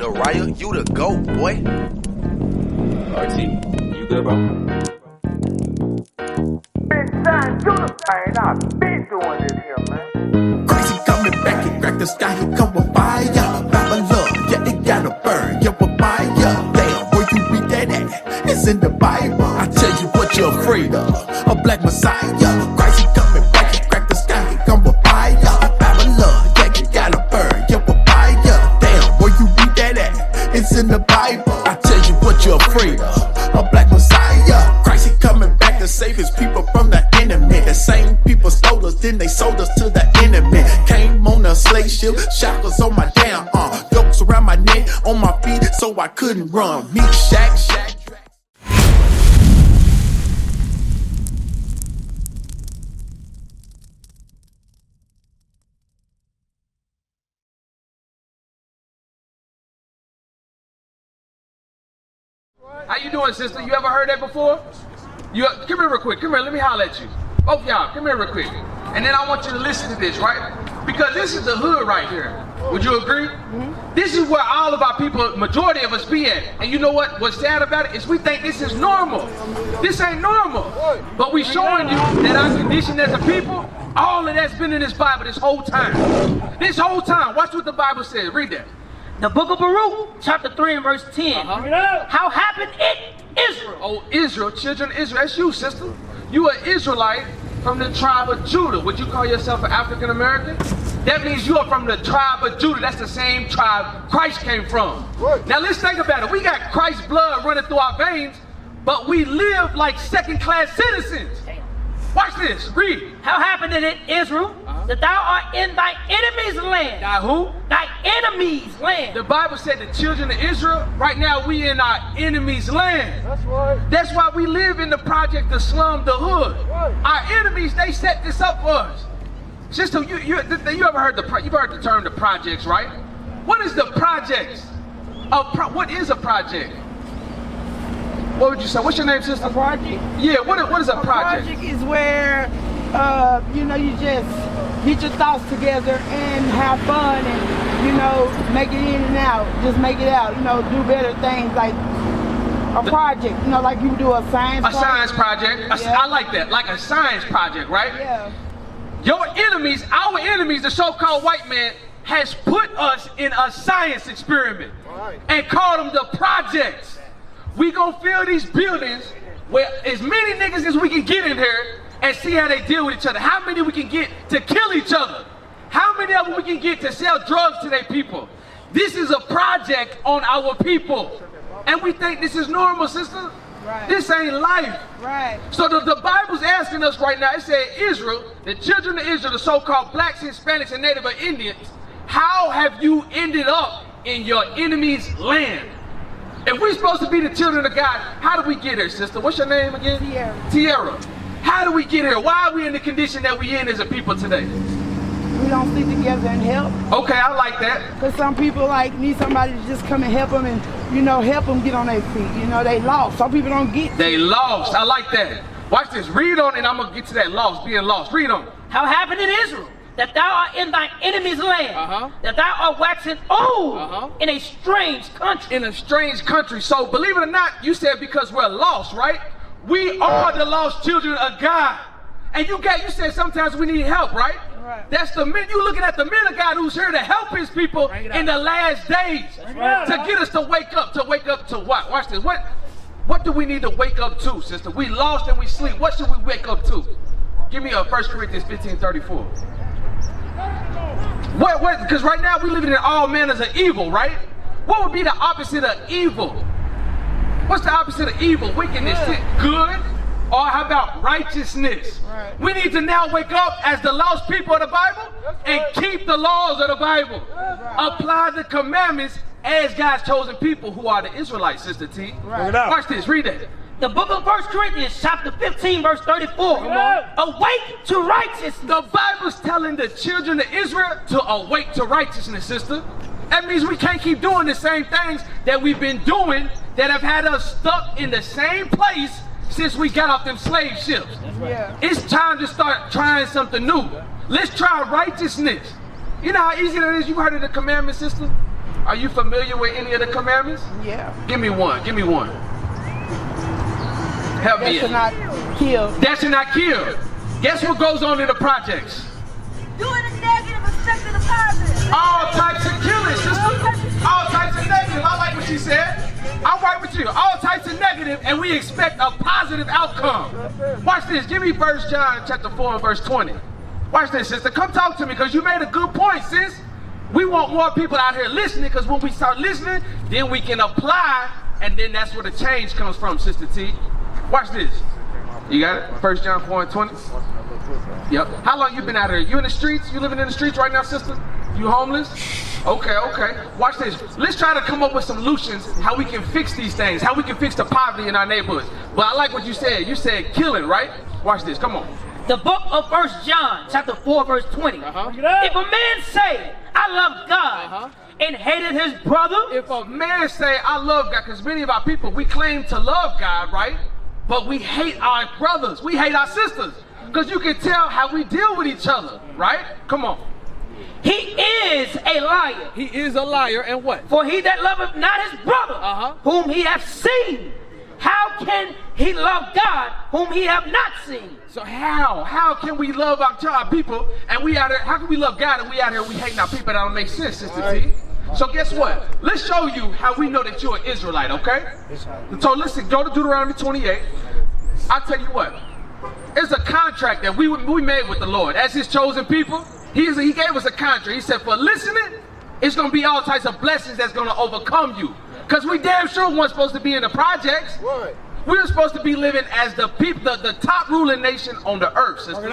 The riot, you the GOAT, boy. RT, you good, bro? Benzion, you the man. I've been doing this here, man. Crazy coming back, he crack the sky, he come with fire. Babylon, yeah, it gotta burn, yeah, with fire. Damn, where you read that at? It's in the Bible. I tell you what you're afraid of, a black messiah. Crazy coming back, he crack the sky, he come with fire. Babylon, yeah, it gotta burn, yeah, with fire. Damn, where you read that at? It's in the Bible. I tell you what you're afraid of, a black messiah. Christ, he coming back to save his people from the enemy. The same people stole us, then they sold us to the enemy. Came on a slave ship, shackles on my damn arm, yokes around my neck, on my feet, so I couldn't run. Me, shack. How you doing, sister? You ever heard that before? Come here real quick. Come here, let me holler at you. Both y'all, come here real quick. And then I want you to listen to this, right? Because this is the hood right here. Would you agree? Mm-hmm. This is where all of our people, majority of us be at. And you know what? What's sad about it is we think this is normal. This ain't normal. But we showing you that our condition as a people, all of that's been in this Bible this whole time. This whole time. Watch what the Bible says. Read that. The book of Baruch, chapter 3 and verse 10. How happened it, Israel? Oh, Israel, children of Israel. That's you, sister. You are Israelite from the tribe of Judah. Would you call yourself an African American? That means you are from the tribe of Judah. That's the same tribe Christ came from. Now let's think about it. We got Christ's blood running through our veins, but we live like second-class citizens. Watch this. Read. How happened it, Israel, that thou art in thy enemy's land? Thy who? Thy enemy's land. The Bible said the children of Israel, right now we in our enemy's land. That's right. That's why we live in the project, the slum, the hood. Right. Our enemies, they set this up for us. Sister, you ever heard you've heard the term the projects, right? What is the projects? What is a project? What would you say? What's your name, sister? A project? Yeah, what is a project? A project is where, you just get your thoughts together and have fun and, make it in and out. Just make it out, do better things like a project, like you do a science project. A science project. Yeah. I like that, like a science project, right? Yeah. Your enemies, our enemies, the so-called white man, has put us in a science experiment and called them the projects. We gonna fill these buildings where as many niggas as we can get in here and see how they deal with each other. How many we can get to kill each other. How many of them we can get to sell drugs to their people. This is a project on our people. And we think this is normal, sister. Right. This ain't life. Right. So the Bible's asking us right now, it said Israel, the children of Israel, the so-called blacks, Hispanics, and Native Indians, how have you ended up in your enemy's land? If we're supposed to be the children of God, how do we get here, sister? What's your name again? Tierra. Tierra. How do we get here? Why are we in the condition that we in as a people today? We don't stick together and help. Okay, I like that. Because some people need somebody to just come and help them and, help them get on their feet. They lost. Some people don't get. They lost. I like that. Watch this. Read on and I'm going to get to that lost, being lost. Read on. How happened it, Israel, that thou art in thy enemy's land, that thou art waxing old in a strange country. In a strange country. So believe it or not, you said because we're lost, right? We are the lost children of God. And you said sometimes we need help, right? Right. That's the men. You looking at the men of God who's here to help his people in the last days. To get us to wake up to what? Watch this. What do we need to wake up to, sister? We lost and we sleep. What should we wake up to? Give me 1 Corinthians 15:34. What? Because right now we living in all manners of evil, right? What would be the opposite of evil? What's the opposite of evil? Wickedness. Good? Or how about righteousness? Right. We need to now wake up as the lost people of the Bible and keep the laws of the Bible. Apply the commandments as God's chosen people who are the Israelites, Sister T. Right. Watch this. Read that. The book of 1 Corinthians, chapter 15, verse 34. Awake to righteousness. The Bible's telling the children of Israel to awake to righteousness, sister. That means we can't keep doing the same things that we've been doing that have had us stuck in the same place since we got off them slave ships. Yeah. It's time to start trying something new. Let's try righteousness. You know how easy it is? You've heard of the commandment system? Are you familiar with any of the commandments? Yeah. Give me one. Give me one. Help me. That should not kill. That should not kill. Guess what goes on in the projects? Doing the negative, expecting the positive. All types of killing, sister. All types of negative. I like what she said. I'm right with you. All types of negative, and we expect a positive outcome. Watch this. Give me 1 John chapter 4 and verse 20. Watch this, sister. Come talk to me, because you made a good point, sis. We want more people out here listening, because when we start listening, then we can apply, and then that's where the change comes from, Sister T. Watch this. You got it? 1 John 4 and 20. Yep. How long you been out here? You in the streets? You living in the streets right now, sister? You homeless? Okay, okay. Watch this. Let's try to come up with solutions, how we can fix these things, how we can fix the poverty in our neighborhoods. But I like what you said. You said killing, right? Watch this. Come on. The book of 1 John, chapter 4, verse 20. If a man say, I love God, and hated his brother. If a man say, I love God, because many of our people, we claim to love God, right? But we hate our brothers. We hate our sisters. Because you can tell how we deal with each other, right? Come on. He is a liar. He is a liar, and what? For he that loveth not his brother, whom he hath seen, how can he love God, whom he have not seen? So how can we love our people, and we out here, how can we love God and we out here, we hate our people? That don't make sense, Sister T. So guess what? Let's show you how we know that you're an Israelite, okay? So listen, go to Deuteronomy 28. I'll tell you what. It's a contract that we made with the Lord. As his chosen people, he gave us a contract. He said, for listening, it's going to be all types of blessings that's going to overcome you. Because we damn sure weren't supposed to be in the projects. Right. We were supposed to be living as the people, the top ruling nation on the earth, sister.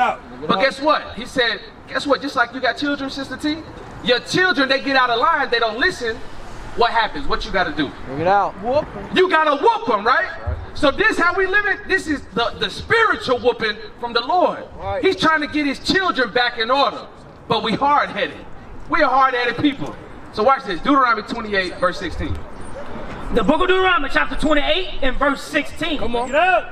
But guess what? He said, guess what? Just like you got children, Sister T, your children, they get out of line, they don't listen. What happens? What you got to do? Bring it out. Whoop 'em. You got to whoop them, right? So this how we live it. This is the spiritual whooping from the Lord. Right. He's trying to get his children back in order. But we hard-headed. We're hard-headed people. So watch this. Deuteronomy 28, verse 16. The book of Deuteronomy, chapter 28, and verse 16. Come on.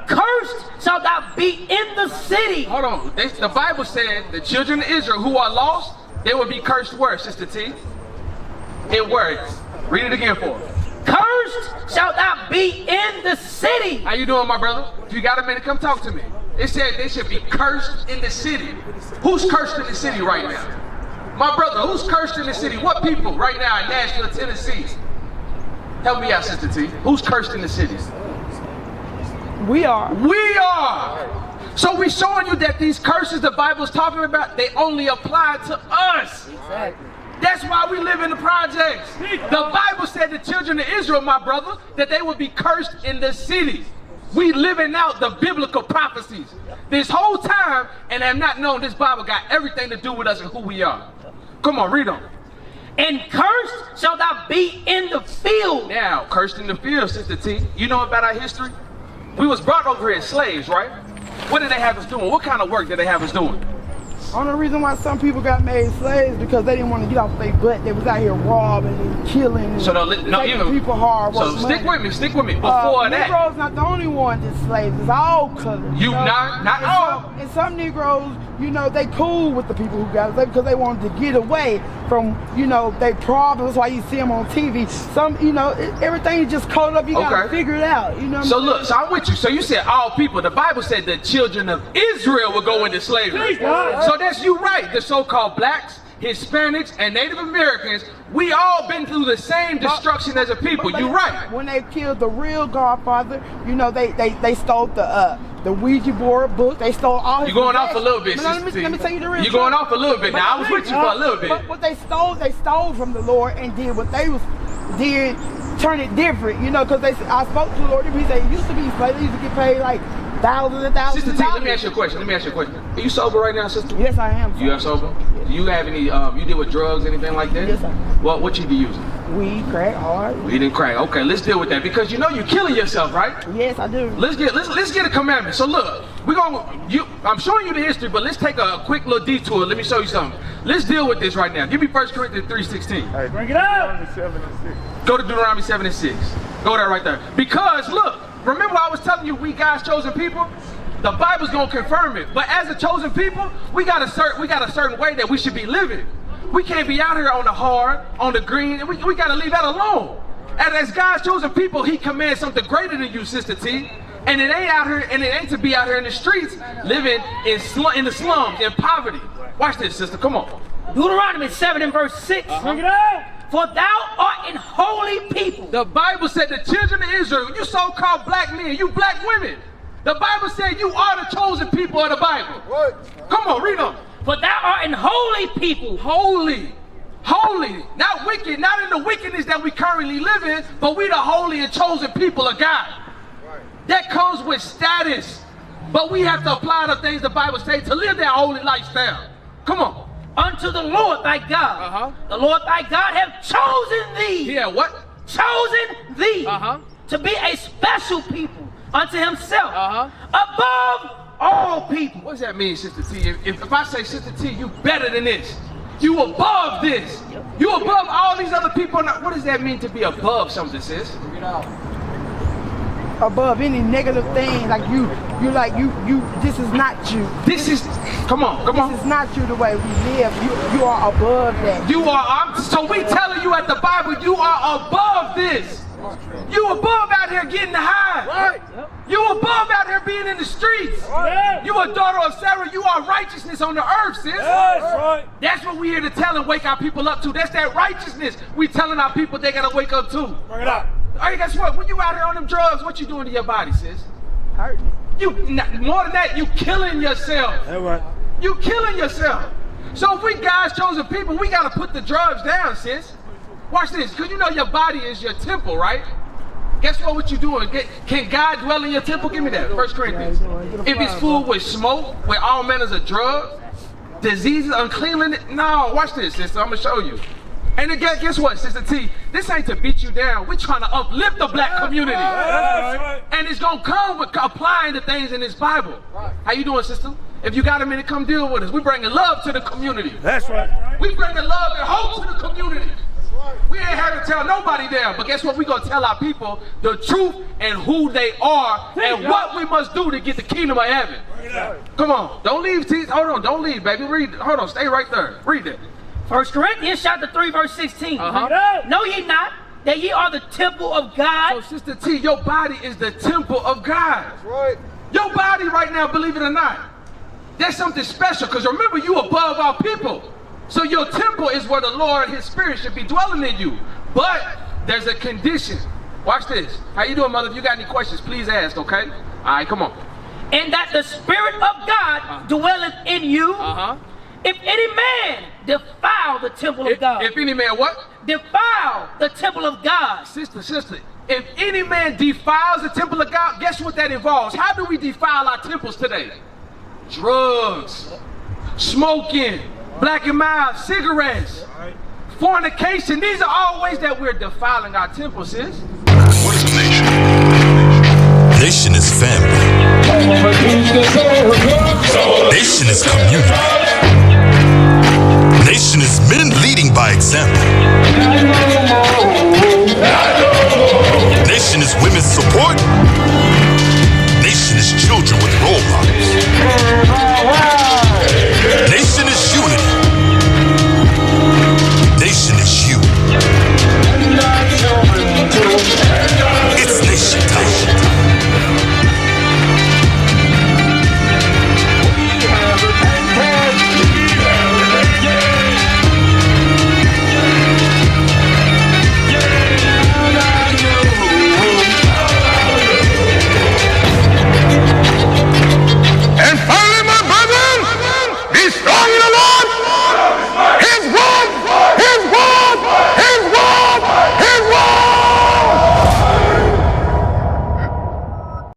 Cursed shalt thou be in the city. Hold on. The Bible said the children of Israel who are lost, they will be cursed where, Sister T? In words. Read it again for us. Cursed shalt thou be in the city. How you doing, my brother? If you got a minute, come talk to me. It said they should be cursed in the city. Who's cursed in the city right now? My brother, who's cursed in the city? What people right now in Nashville, Tennessee? Help me out, Sister T. Who's cursed in the cities? We are. We are. So we're showing you that these curses the Bible's talking about, they only apply to us. Exactly. That's why we live in the projects. The Bible said the children of Israel, my brother, that they would be cursed in the cities. We living out the biblical prophecies this whole time, and have not known this Bible got everything to do with us and who we are. Come on, read on. And cursed shall thou be in the field. Now, cursed in the field, Sister T. You know about our history? We was brought over here as slaves, right? What did they have us doing? What kind of work did they have us doing? Only reason why some people got made slaves because they didn't want to get off their butt. They was out here robbing and killing and taking people hard. So stick with me. Before that, Negroes not the only ones that's slaves. It's all colors. You know? not all. And some Negroes, you know, they cool with the people who got slaves because they wanted to get away from, you know, their problems. That's why you see them on TV. Some, you know, everything is just coded up. You gotta figure it out. You know. So look, so I'm with you. So you said all people. The Bible said the children of Israel would go into slavery. So that's you right. The so-called blacks, Hispanics, and Native Americans, we all been through the same destruction as a people. You right. When they killed the real Godfather, you know, they stole the Ouija board book. They stole all his. You going off a little bit, let me tell you the real. You going off a little bit. Now I was with you for a little bit. But what they stole from the Lord and did what they did, turn it different. You know, because I spoke to the Lord. He said it used to be slaves. They used to get paid like thousands and thousands. Sister T, let me ask you a question. Are you sober right now, sister? Yes, I am. You are sober? Do you have any? You deal with drugs, anything like that? Yes, sir. What you be using? Weed, crack, hard. Weed and crack. Okay, let's deal with that because you know you're killing yourself, right? Yes, I do. Let's get a commandment. So look, I'm showing you the history, but let's take a quick little detour. Let me show you something. Let's deal with this right now. Give me 1 Corinthians 3:16. Hey, bring it up. Go to Deuteronomy 7:6. Go there right there. Because look, remember I was telling you we God's chosen people? The Bible's gonna confirm it. But as a chosen people, we got a certain way that we should be living. We can't be out here on the hard, on the green, and we got to leave that alone. And as God's chosen people, he commands something greater than you, Sister T. And it ain't out here, and it ain't to be out here in the streets, living in the slums, in poverty. Watch this, sister, come on. Deuteronomy 7 and verse 6. Bring it up. For thou art an holy people. The Bible said the children of Israel, you so-called black men, you black women. The Bible said you are the chosen people of the Bible. What? Come on, read them. For thou art an holy people. Holy. Holy. Not wicked, not in the wickedness that we currently live in, but we the holy and chosen people of God. Right. That comes with status. But we have to apply the things the Bible says to live that holy lifestyle. Come on. Unto the Lord thy God. The Lord thy God have chosen thee. Yeah, what? Chosen thee to be a special people unto himself above all people. What does that mean, Sister T? If I say, Sister T, you better than this. You above this. You above all these other people. What does that mean to be above something, sis? Above any negative thing, like you this is not you. This is, come on. This is not you the way we live. You are above that. So we telling you at the Bible, you are above this. You above out here getting high. Right. You above out here being in the streets. Right. You a daughter of Sarah. You are righteousness on the earth, sis. Yes, right. That's what we here to tell and wake our people up to. That's that righteousness we telling our people they gotta wake up to. Bring it up. Hey, guess what? When you out here on them drugs, what you doing to your body, sis? Hurting. More than that, you killing yourself. That's right. You killing yourself. So if we God's chosen people, we gotta put the drugs down, sis. Watch this, because you know your body is your temple, right? Guess what you doing? Can God dwell in your temple? Give me that, 1 Corinthians. If it's full with smoke, with all manners of drugs, diseases, uncleanliness, no, watch this, sister, I'm gonna show you. And again, guess what, Sister T? This ain't to beat you down. We're trying to uplift the black community. Right. And it's gonna come with applying the things in this Bible. Right. How you doing, sister? If you got a minute, come deal with us. We bringing love to the community. That's right. We bringing love and hope to the community. We ain't had to tell nobody down, but guess what? We gonna tell our people the truth and who they are and what we must do to get the kingdom of heaven. Come on, don't leave, T. Hold on, don't leave, baby. Read. Hold on, stay right there. Read it. 1 Corinthians chapter 3, verse 16. Know ye not that ye are the temple of God? So, Sister T, your body is the temple of God. That's right. Your body right now, believe it or not, that's something special. Because remember, you above our people. So your temple is where the Lord, His Spirit should be dwelling in you. But there's a condition. Watch this. How you doing, mother? If you got any questions, please ask, okay? All right, come on. And that the Spirit of God dwelleth in you. If any man defile the temple of God. If any man what? Defile the temple of God. Sister, if any man defiles the temple of God, guess what that involves? How do we defile our temples today? Drugs, smoking, black and mild, cigarettes, fornication. These are all ways that we're defiling our temples, sis. What is a nation? Nation is family. Nation is community. Nation is men leading by example.